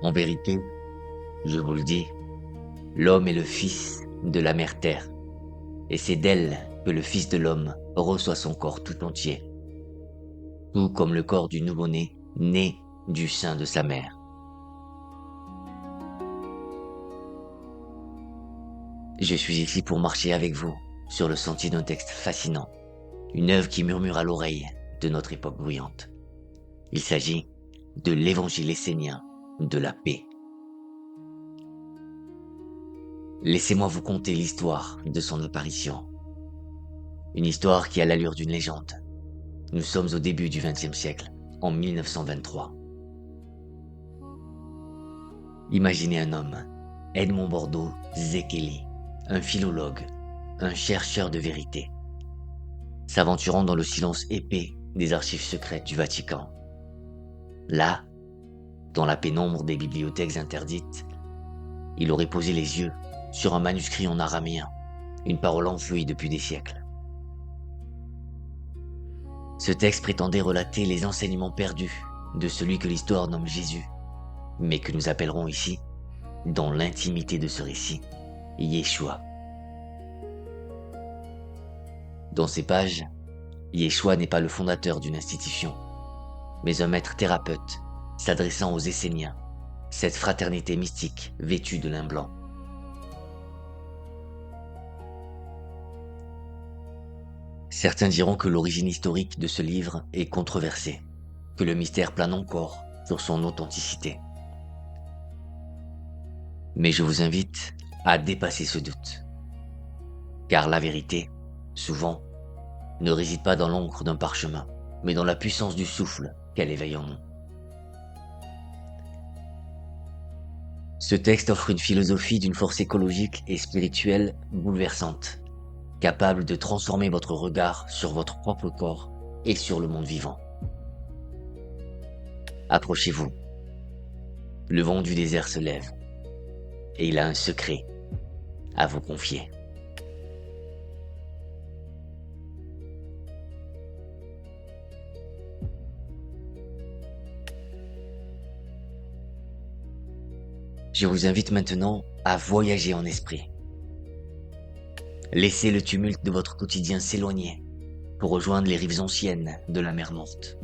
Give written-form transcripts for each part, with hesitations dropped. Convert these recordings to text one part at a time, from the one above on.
En vérité, je vous le dis, l'homme est le fils de la mère terre, et c'est d'elle que le Fils de l'homme reçoit son corps tout entier, tout comme le corps du nouveau-né, né du sein de sa mère. Je suis ici pour marcher avec vous sur le sentier d'un texte fascinant, une œuvre qui murmure à l'oreille de notre époque bruyante. Il s'agit de l'Évangile essénien de la paix. Laissez-moi vous conter l'histoire de son apparition. Une histoire qui a l'allure d'une légende. Nous sommes au début du XXe siècle, en 1923. Imaginez un homme, Edmond Bordeaux Zekeli, un philologue, un chercheur de vérité, s'aventurant dans le silence épais des archives secrètes du Vatican. Là, dans la pénombre des bibliothèques interdites, il aurait posé les yeux sur un manuscrit en araméen, une parole enfouie depuis des siècles. Ce texte prétendait relater les enseignements perdus de celui que l'histoire nomme Jésus, mais que nous appellerons ici, dans l'intimité de ce récit, Yeshua. Dans ces pages, Yeshua n'est pas le fondateur d'une institution, mais un maître thérapeute s'adressant aux Esséniens, cette fraternité mystique vêtue de lin blanc. Certains diront que l'origine historique de ce livre est controversée, que le mystère plane encore sur son authenticité. Mais je vous invite à dépasser ce doute, car la vérité, souvent, ne réside pas dans l'encre d'un parchemin, mais dans la puissance du souffle qu'elle éveille en nous. Ce texte offre une philosophie d'une force écologique et spirituelle bouleversante, capable de transformer votre regard sur votre propre corps et sur le monde vivant. Approchez-vous. Le vent du désert se lève, et il a un secret à vous confier. Je vous invite maintenant à voyager en esprit. Laissez le tumulte de votre quotidien s'éloigner pour rejoindre les rives anciennes de la mer Morte.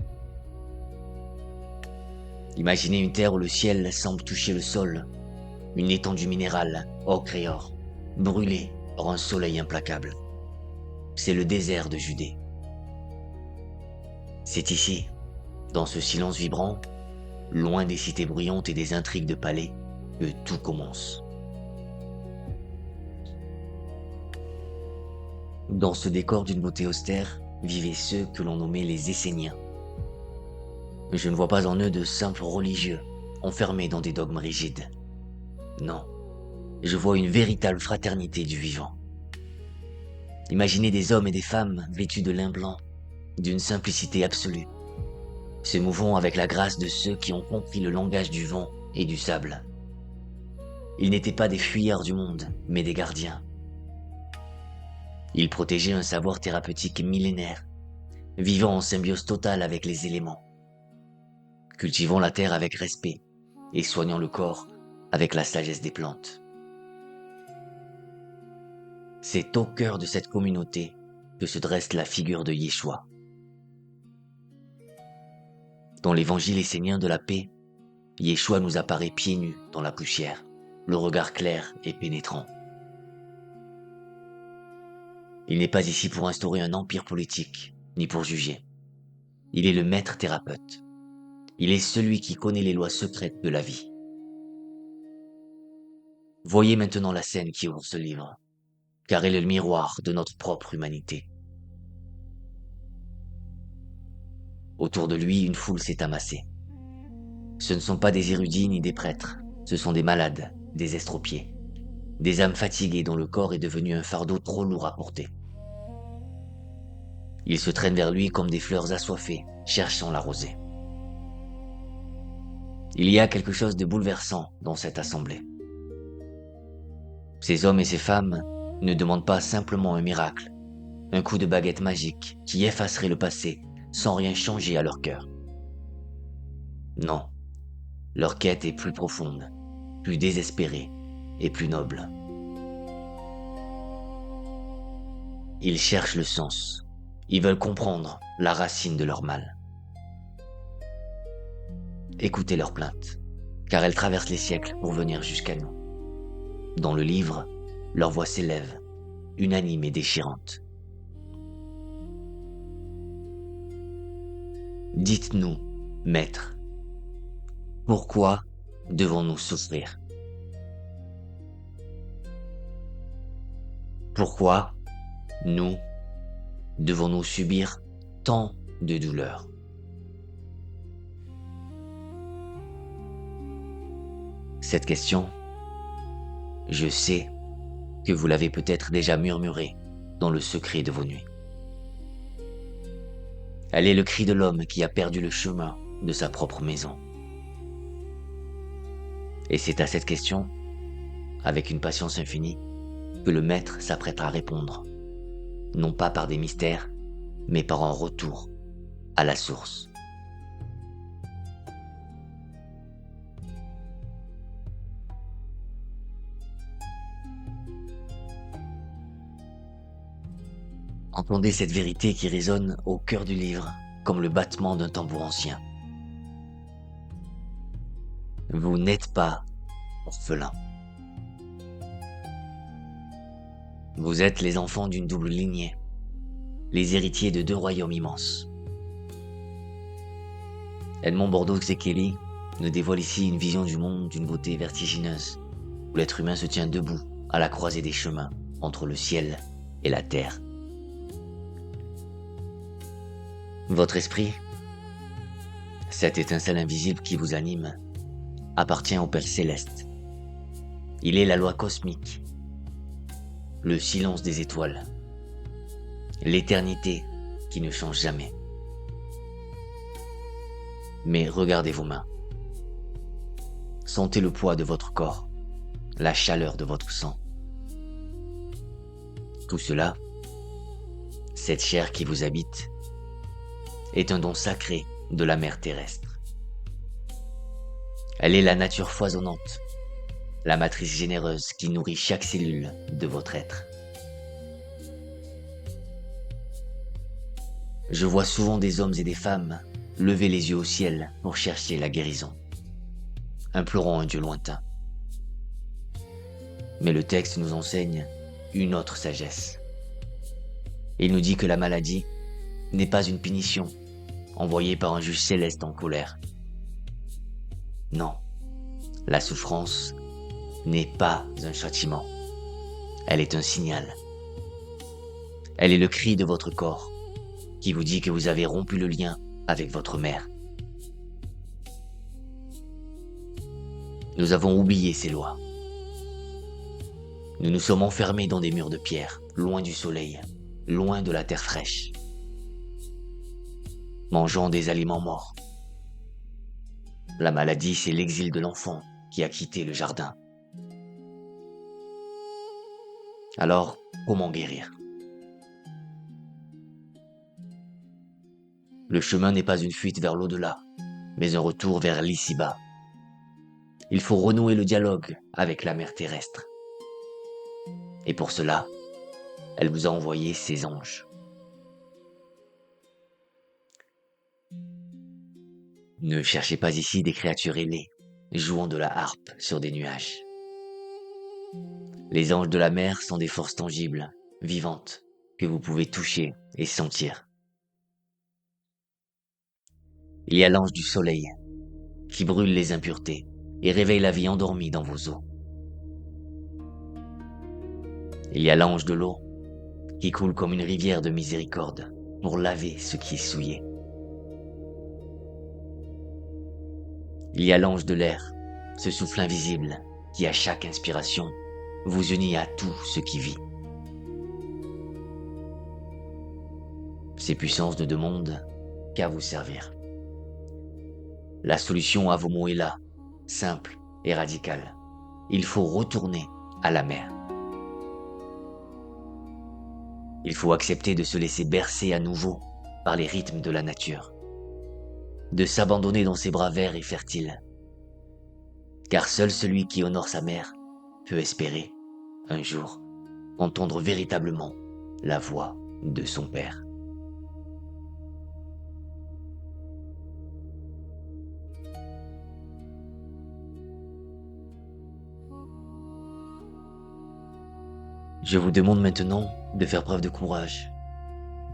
Imaginez une terre où le ciel semble toucher le sol, une étendue minérale, ocre et or, brûlée par un soleil implacable. C'est le désert de Judée. C'est ici, dans ce silence vibrant, loin des cités bruyantes et des intrigues de palais, que tout commence. Dans ce décor d'une beauté austère, vivaient ceux que l'on nommait les Esséniens. Je ne vois pas en eux de simples religieux, enfermés dans des dogmes rigides. Non, je vois une véritable fraternité du vivant. Imaginez des hommes et des femmes vêtus de lin blanc, d'une simplicité absolue, se mouvant avec la grâce de ceux qui ont compris le langage du vent et du sable. Ils n'étaient pas des fuyards du monde, mais des gardiens. Ils protégeaient un savoir thérapeutique millénaire, vivant en symbiose totale avec les éléments, cultivant la terre avec respect et soignant le corps avec la sagesse des plantes. C'est au cœur de cette communauté que se dresse la figure de Yeshua. Dans l'évangile essénien de la paix, Yeshua nous apparaît pieds nus dans la poussière, le regard clair et pénétrant. Il n'est pas ici pour instaurer un empire politique, ni pour juger. Il est le maître thérapeute. Il est celui qui connaît les lois secrètes de la vie. Voyez maintenant la scène qui ouvre ce livre, car elle est le miroir de notre propre humanité. Autour de lui, une foule s'est amassée. Ce ne sont pas des érudits ni des prêtres, ce sont des malades, des estropiés, des âmes fatiguées dont le corps est devenu un fardeau trop lourd à porter. Ils se traînent vers lui comme des fleurs assoiffées, cherchant la rosée. Il y a quelque chose de bouleversant dans cette assemblée. Ces hommes et ces femmes ne demandent pas simplement un miracle, un coup de baguette magique qui effacerait le passé sans rien changer à leur cœur. Non, Leur quête est plus profonde, plus désespérée et plus noble. Ils cherchent le sens. Ils veulent comprendre la racine de leur mal. Écoutez leurs plaintes, car elles traversent les siècles pour venir jusqu'à nous. Dans le livre, leur voix s'élève, unanime et déchirante. Dites-nous, Maître, pourquoi devons-nous souffrir? Pourquoi, nous, devons-nous subir tant de douleurs? Cette question, je sais que vous l'avez peut-être déjà murmurée dans le secret de vos nuits. Elle est le cri de l'homme qui a perdu le chemin de sa propre maison. Et c'est à cette question, avec une patience infinie, que le maître s'apprête à répondre, non pas par des mystères, mais par un retour à la source. Entendez cette vérité qui résonne au cœur du livre, comme le battement d'un tambour ancien. Vous n'êtes pas orphelin. Vous êtes les enfants d'une double lignée, les héritiers de deux royaumes immenses. Edmond Bordeaux-Xékéli nous dévoile ici une vision du monde d'une beauté vertigineuse, où l'être humain se tient debout à la croisée des chemins entre le ciel et la terre. Votre esprit, cette étincelle invisible qui vous anime, appartient au Père Céleste. Il est la loi cosmique, le silence des étoiles, l'éternité qui ne change jamais. Mais regardez vos mains. Sentez le poids de votre corps, la chaleur de votre sang. Tout cela, cette chair qui vous habite, est un don sacré de la mère terrestre. Elle est la nature foisonnante, la matrice généreuse qui nourrit chaque cellule de votre être. Je vois souvent des hommes et des femmes lever les yeux au ciel pour chercher la guérison, implorant un Dieu lointain. Mais le texte nous enseigne une autre sagesse. Il nous dit que la maladie n'est pas une punition envoyée par un juge céleste en colère. Non, la souffrance n'est pas un châtiment. Elle est un signal. Elle est le cri de votre corps qui vous dit que vous avez rompu le lien avec votre mère. Nous avons oublié ces lois. Nous nous sommes enfermés dans des murs de pierre, loin du soleil, loin de la terre fraîche, mangeant des aliments morts. La maladie, c'est l'exil de l'enfant qui a quitté le jardin. Alors, comment guérir? Le chemin n'est pas une fuite vers l'au-delà, mais un retour vers l'ici-bas. Il faut renouer le dialogue avec la mère terrestre. Et pour cela, elle vous a envoyé ses anges. Ne cherchez pas ici des créatures ailées, jouant de la harpe sur des nuages. Les anges de la mer sont des forces tangibles, vivantes, que vous pouvez toucher et sentir. Il y a l'ange du soleil, qui brûle les impuretés et réveille la vie endormie dans vos os. Il y a l'ange de l'eau, qui coule comme une rivière de miséricorde pour laver ce qui est souillé. Il y a l'ange de l'air, ce souffle invisible qui, à chaque inspiration, vous unit à tout ce qui vit. Ces puissances ne demandent qu'à vous servir. La solution à vos maux est là, simple et radicale. Il faut retourner à la mer. Il faut accepter de se laisser bercer à nouveau par les rythmes de la nature, de s'abandonner dans ses bras verts et fertiles, car seul celui qui honore sa mère peut espérer, un jour, entendre véritablement la voix de son père. Je vous demande maintenant de faire preuve de courage,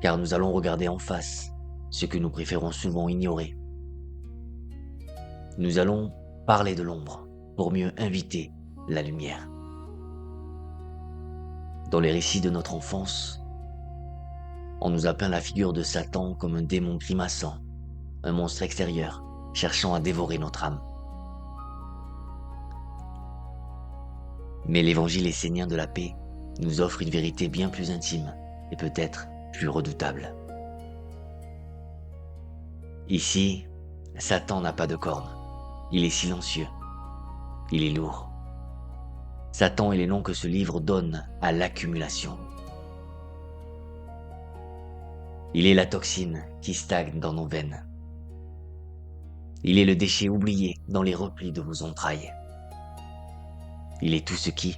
car nous allons regarder en face ce que nous préférons souvent ignorer. Nous allons parler de l'ombre pour mieux inviter la lumière. Dans les récits de notre enfance, on nous a peint la figure de Satan comme un démon grimaçant, un monstre extérieur cherchant à dévorer notre âme. Mais l'évangile essénien de la paix nous offre une vérité bien plus intime et peut-être plus redoutable. Ici, Satan n'a pas de cornes. Il est silencieux. Il est lourd. Satan est les noms que ce livre donne à l'accumulation. Il est la toxine qui stagne dans nos veines. Il est le déchet oublié dans les replis de vos entrailles. Il est tout ce qui,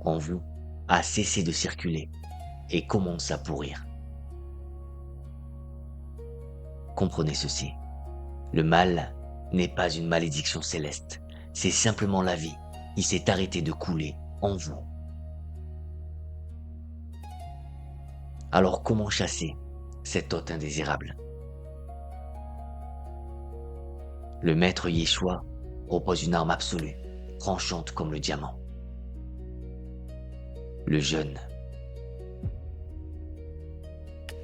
en vous, a cessé de circuler et commence à pourrir. Comprenez ceci. Le mal n'est pas une malédiction céleste. C'est simplement la vie qui s'est arrêtée de couler en vous. Alors comment chasser cet hôte indésirable? Le maître Yeshua propose une arme absolue, tranchante comme le diamant. Le jeûne.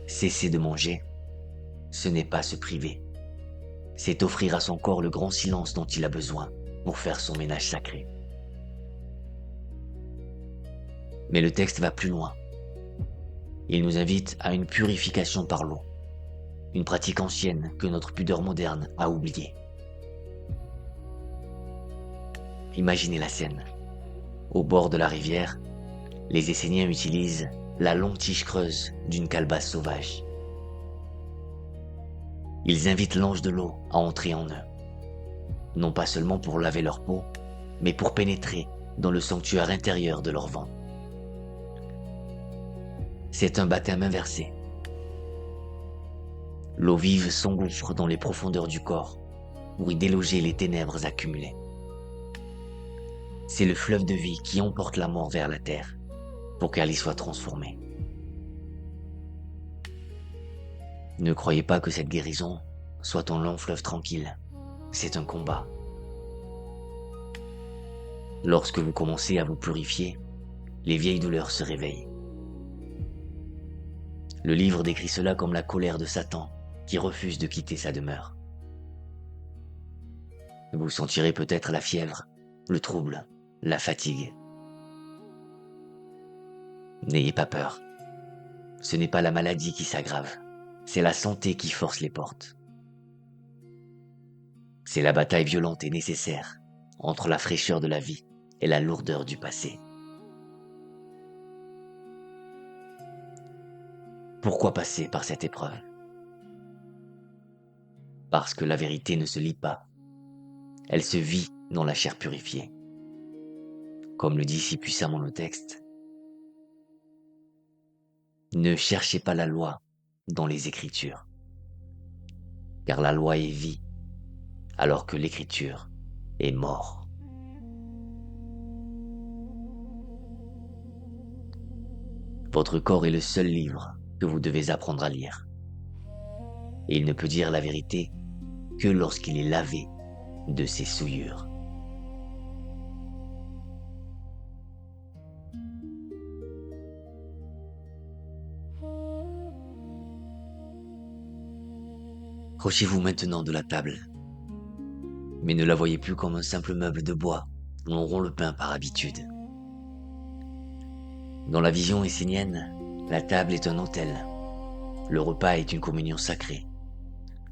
Cesser de manger, ce n'est pas se priver. C'est offrir à son corps le grand silence dont il a besoin pour faire son ménage sacré. Mais le texte va plus loin. Il nous invite à une purification par l'eau, une pratique ancienne que notre pudeur moderne a oubliée. Imaginez la scène. Au bord de la rivière, les Esséniens utilisent la longue tige creuse d'une calebasse sauvage. Ils invitent l'ange de l'eau à entrer en eux, non pas seulement pour laver leur peau, mais pour pénétrer dans le sanctuaire intérieur de leur ventre. C'est un baptême inversé. L'eau vive s'engouffre dans les profondeurs du corps pour y déloger les ténèbres accumulées. C'est le fleuve de vie qui emporte la mort vers la terre pour qu'elle y soit transformée. Ne croyez pas que cette guérison soit un long fleuve tranquille. C'est un combat. Lorsque vous commencez à vous purifier, les vieilles douleurs se réveillent. Le livre décrit cela comme la colère de Satan qui refuse de quitter sa demeure. Vous sentirez peut-être la fièvre, le trouble, la fatigue. N'ayez pas peur. Ce n'est pas la maladie qui s'aggrave, c'est la santé qui force les portes. C'est la bataille violente et nécessaire entre la fraîcheur de la vie et la lourdeur du passé. Pourquoi passer par cette épreuve? Parce que la vérité ne se lit pas. Elle se vit dans la chair purifiée. Comme le dit si puissamment le texte, ne cherchez pas la loi dans les Écritures, car la loi est vie, alors que l'Écriture est mort. Votre corps est le seul livre que vous devez apprendre à lire. Et il ne peut dire la vérité que lorsqu'il est lavé de ses souillures. Approchez-vous maintenant de la table, mais ne la voyez plus comme un simple meuble de bois où l'on rompt le pain par habitude. Dans la vision essénienne, la table est un autel. Le repas est une communion sacrée,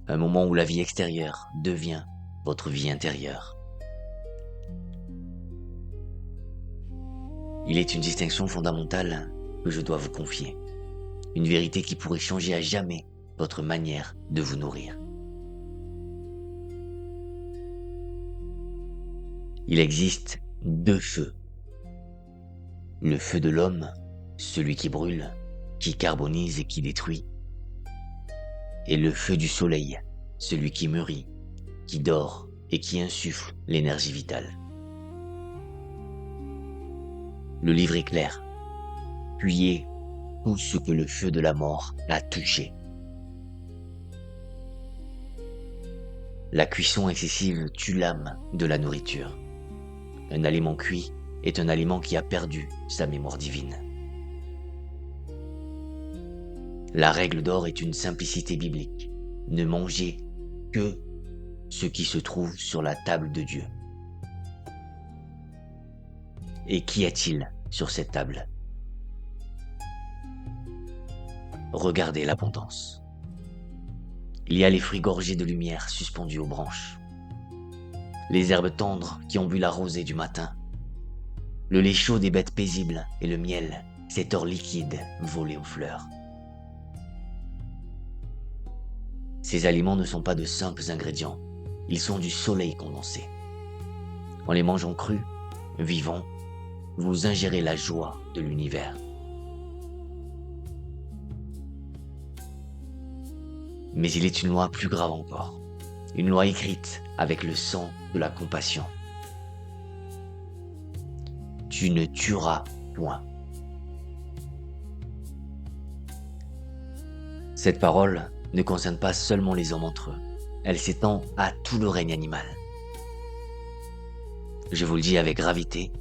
un moment où la vie extérieure devient votre vie intérieure. Il est une distinction fondamentale que je dois vous confier, une vérité qui pourrait changer à jamais votre manière de vous nourrir. Il existe deux feux. Le feu de l'homme, celui qui brûle, qui carbonise et qui détruit. Et le feu du soleil, celui qui mûrit, qui dort et qui insuffle l'énergie vitale. Le livre est clair. Fuyez tout ce que le feu de la mort a touché. La cuisson excessive tue l'âme de la nourriture. Un aliment cuit est un aliment qui a perdu sa mémoire divine. La règle d'or est une simplicité biblique. Ne mangez que ce qui se trouve sur la table de Dieu. Et qu'y a-t-il sur cette table? Regardez l'abondance. Il y a les fruits gorgés de lumière suspendus aux branches, les herbes tendres qui ont bu la rosée du matin, le lait chaud des bêtes paisibles et le miel, cet or liquide volé aux fleurs. Ces aliments ne sont pas de simples ingrédients, ils sont du soleil condensé. En les mangeant crus, vivants, vous ingérez la joie de l'univers. Mais il est une loi plus grave encore, une loi écrite avec le sang de la compassion. Tu ne tueras point. Cette parole ne concerne pas seulement les hommes entre eux, elle s'étend à tout le règne animal. Je vous le dis avec gravité,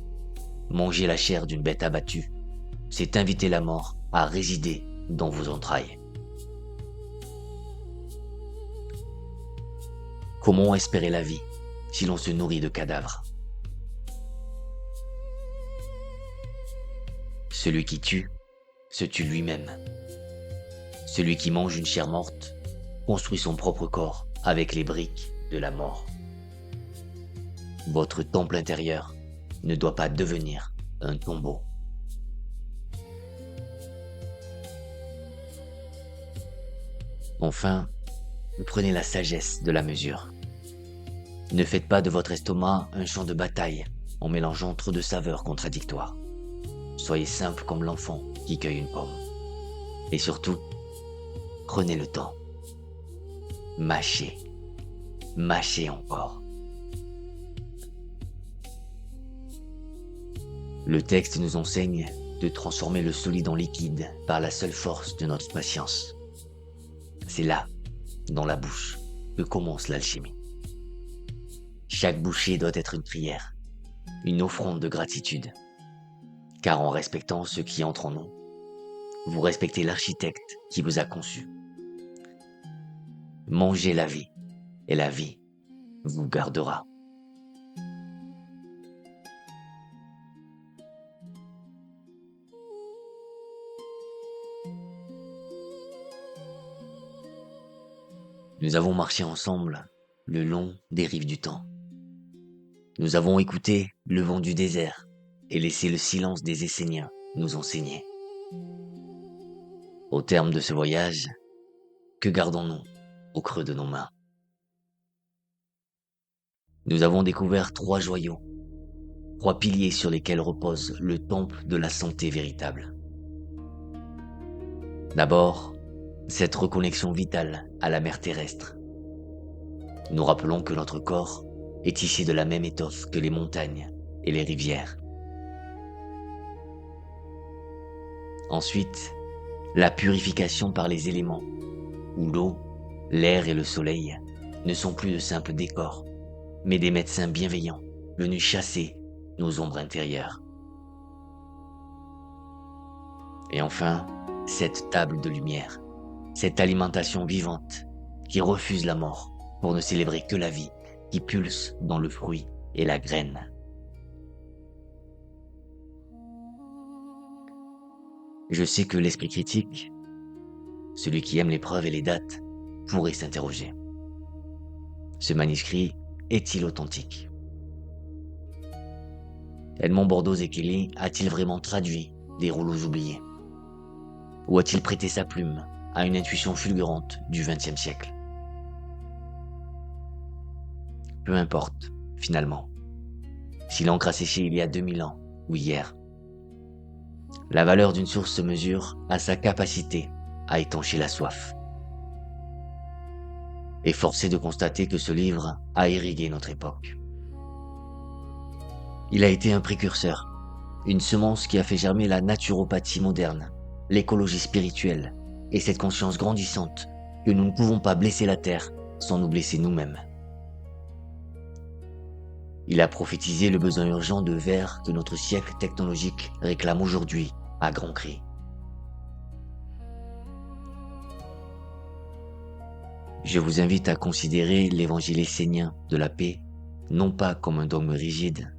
manger la chair d'une bête abattue, c'est inviter la mort à résider dans vos entrailles. Comment espérer la vie si l'on se nourrit de cadavres? Celui qui tue se tue lui-même. Celui qui mange une chair morte construit son propre corps avec les briques de la mort. Votre temple intérieur ne doit pas devenir un tombeau. Enfin, prenez la sagesse de la mesure. Ne faites pas de votre estomac un champ de bataille en mélangeant trop de saveurs contradictoires. Soyez simple comme l'enfant qui cueille une pomme. Et surtout, prenez le temps. Mâchez. Mâchez encore. Le texte nous enseigne de transformer le solide en liquide par la seule force de notre patience. C'est là, dans la bouche, que commence l'alchimie. Chaque bouchée doit être une prière, une offrande de gratitude. Car en respectant ce qui entre en nous, vous respectez l'architecte qui vous a conçu. Mangez la vie, et la vie vous gardera. Nous avons marché ensemble le long des rives du temps. Nous avons écouté le vent du désert et laissé le silence des Esséniens nous enseigner. Au terme de ce voyage, que gardons-nous au creux de nos mains? Nous avons découvert 3 joyaux, 3 piliers sur lesquels repose le temple de la santé véritable. D'abord, cette reconnexion vitale à la mer terrestre. Nous rappelons que notre corps est tissé de la même étoffe que les montagnes et les rivières. Ensuite, la purification par les éléments, où l'eau, l'air et le soleil ne sont plus de simples décors, mais des médecins bienveillants venus chasser nos ombres intérieures. Et enfin, cette table de lumière, cette alimentation vivante qui refuse la mort pour ne célébrer que la vie qui pulse dans le fruit et la graine. Je sais que l'esprit critique, celui qui aime les preuves et les dates, pourrait s'interroger. Ce manuscrit est-il authentique? Edmond Bordeaux-Zekele a-t-il vraiment traduit des rouleaux oubliés? Ou a-t-il prêté sa plume à une intuition fulgurante du XXe siècle? Peu importe, finalement. si l'encre a séché il y a 2000 ans ou hier. La valeur d'une source se mesure à sa capacité à étancher la soif. Et force est de constater que ce livre a irrigué notre époque. Il a été un précurseur, une semence qui a fait germer la naturopathie moderne, l'écologie spirituelle et cette conscience grandissante que nous ne pouvons pas blesser la terre sans nous blesser nous-mêmes. Il a prophétisé le besoin urgent de verre que notre siècle technologique réclame aujourd'hui à grands cris. Je vous invite à considérer l'évangile essénien de la paix non pas comme un dogme rigide,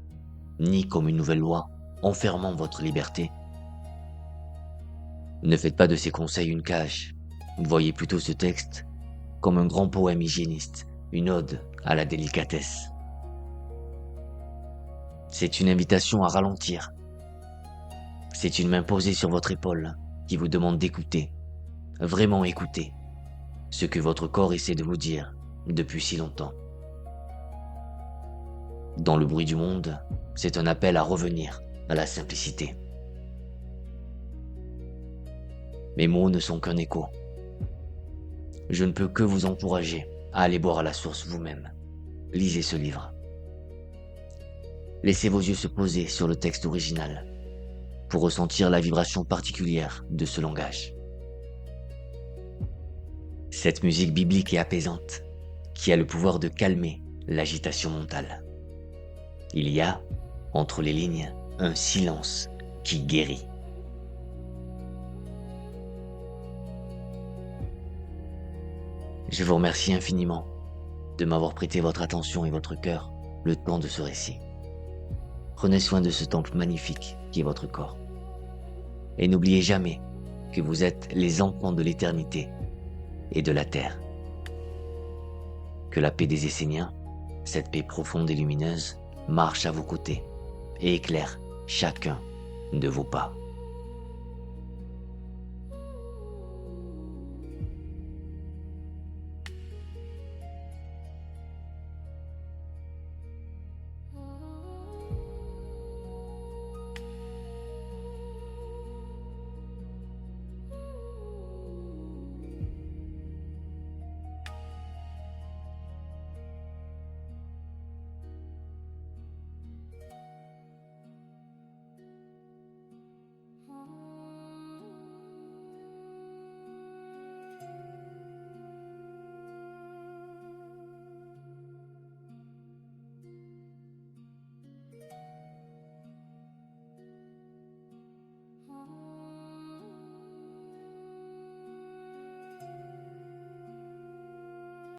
ni comme une nouvelle loi enfermant votre liberté. Ne faites pas de ces conseils une cage. Voyez plutôt ce texte comme un grand poème hygiéniste, une ode à la délicatesse. C'est une invitation à ralentir. C'est une main posée sur votre épaule qui vous demande d'écouter, vraiment écouter, ce que votre corps essaie de vous dire depuis si longtemps. Dans le bruit du monde, c'est un appel à revenir à la simplicité. Mes mots ne sont qu'un écho. Je ne peux que vous encourager à aller boire à la source vous-même. Lisez ce livre. Laissez vos yeux se poser sur le texte original pour ressentir la vibration particulière de ce langage. Cette musique biblique et apaisante qui a le pouvoir de calmer l'agitation mentale. Il y a, entre les lignes, un silence qui guérit. Je vous remercie infiniment de m'avoir prêté votre attention et votre cœur le temps de ce récit. Prenez soin de ce temple magnifique qui est votre corps. Et n'oubliez jamais que vous êtes les enfants de l'éternité et de la terre. Que la paix des Esséniens, cette paix profonde et lumineuse, marche à vos côtés et éclaire chacun de vos pas.